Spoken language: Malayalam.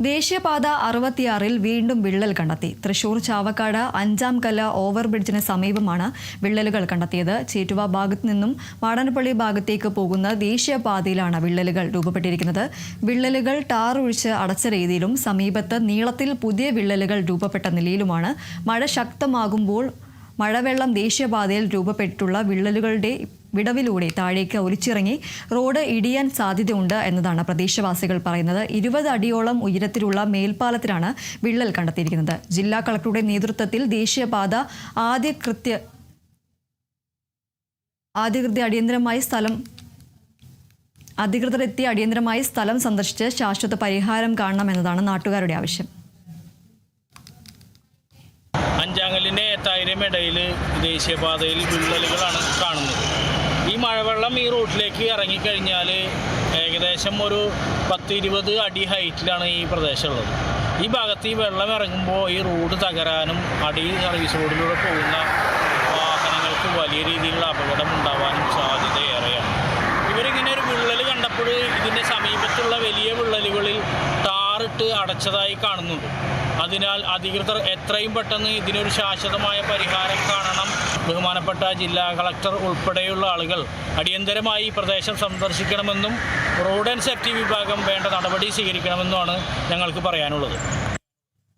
ദേശീയപാത 66-ൽ വീണ്ടും വിള്ളൽ കണ്ടെത്തി. തൃശൂർ ചാവക്കാട് 5-ാം കല്ല ഓവർബ്രിഡ്ജിന് സമീപമാണ് വിള്ളലുകൾ കണ്ടെത്തിയത്. ചേറ്റുവ ഭാഗത്തു നിന്നും മാടനപ്പള്ളി ഭാഗത്തേക്ക് പോകുന്ന ദേശീയപാതയിലാണ് വിള്ളലുകൾ രൂപപ്പെട്ടിരിക്കുന്നത്. വിള്ളലുകൾ ടാർ ഒഴിച്ച് അടച്ച രീതിയിലും സമീപത്ത് നീളത്തിൽ പുതിയ വിള്ളലുകൾ രൂപപ്പെട്ട നിലയിലുമാണ്. മഴ ശക്തമാകുമ്പോൾ മഴവെള്ളം ദേശീയപാതയിൽ രൂപപ്പെട്ടിട്ടുള്ള വിള്ളലുകളുടെ വിടവിലൂടെ താഴേക്ക് ഒലിച്ചിറങ്ങി റോഡ് ഇടിയാൻ സാധ്യതയുണ്ട് എന്നതാണ് പ്രദേശവാസികൾ പറയുന്നത്. 20 അടിയോളം ഉയരത്തിലുള്ള മേൽപ്പാലത്തിലാണ് വിള്ളൽ കണ്ടെത്തിയിരിക്കുന്നത്. ജില്ലാ കളക്ടറുടെ നേതൃത്വത്തിൽ ദേശീയപാത അധികൃതർ എത്തി അടിയന്തരമായി സ്ഥലം സന്ദർശിച്ച് ശാശ്വത പരിഹാരം കാണണമെന്നതാണ് നാട്ടുകാരുടെ ആവശ്യം. അഞ്ചാങ്കലിൻ്റെ 8000 ഇടയിൽ ദേശീയപാതയിൽ വിള്ളലുകളാണ് കാണുന്നത്. ഈ മഴവെള്ളം ഈ റോഡിലേക്ക് ഇറങ്ങിക്കഴിഞ്ഞാൽ ഏകദേശം ഒരു 10-20 അടി ഹൈറ്റിലാണ് ഈ പ്രദേശമുള്ളത്. ഈ ഭാഗത്ത് ഈ വെള്ളം ഇറങ്ങുമ്പോൾ ഈ റോഡ് തകരാനും സർവീസ് റോഡിലൂടെ പോകുന്ന വാഹനങ്ങൾക്ക് വലിയ രീതിയിലുള്ള അപകടം ഉണ്ടാവാനും സാധ്യതയേറെയാണ്. ഇവരിങ്ങനെ ഒരു വിള്ളൽ കണ്ടപ്പോൾ ഇതിൻ്റെ സമീപത്തുള്ള വലിയ വിള്ളലുകളിൽ ടാറിട്ട് അടച്ചതായി കാണുന്നുണ്ട്. അതിനാൽ അധികൃതർ എത്രയും പെട്ടെന്ന് ഇതിനൊരു ശാശ്വതമായ പരിഹാരം കാണണം. ബഹുമാനപ്പെട്ട ജില്ലാ കളക്ടർ ഉൾപ്പെടെയുള്ള ആളുകൾ അടിയന്തരമായി ഈ പ്രദേശം സന്ദർശിക്കണമെന്നും റോഡ് ആൻഡ് സേഫ്റ്റി വിഭാഗം വേണ്ട നടപടി സ്വീകരിക്കണമെന്നുമാണ് ഞങ്ങൾക്ക് പറയാനുള്ളത്.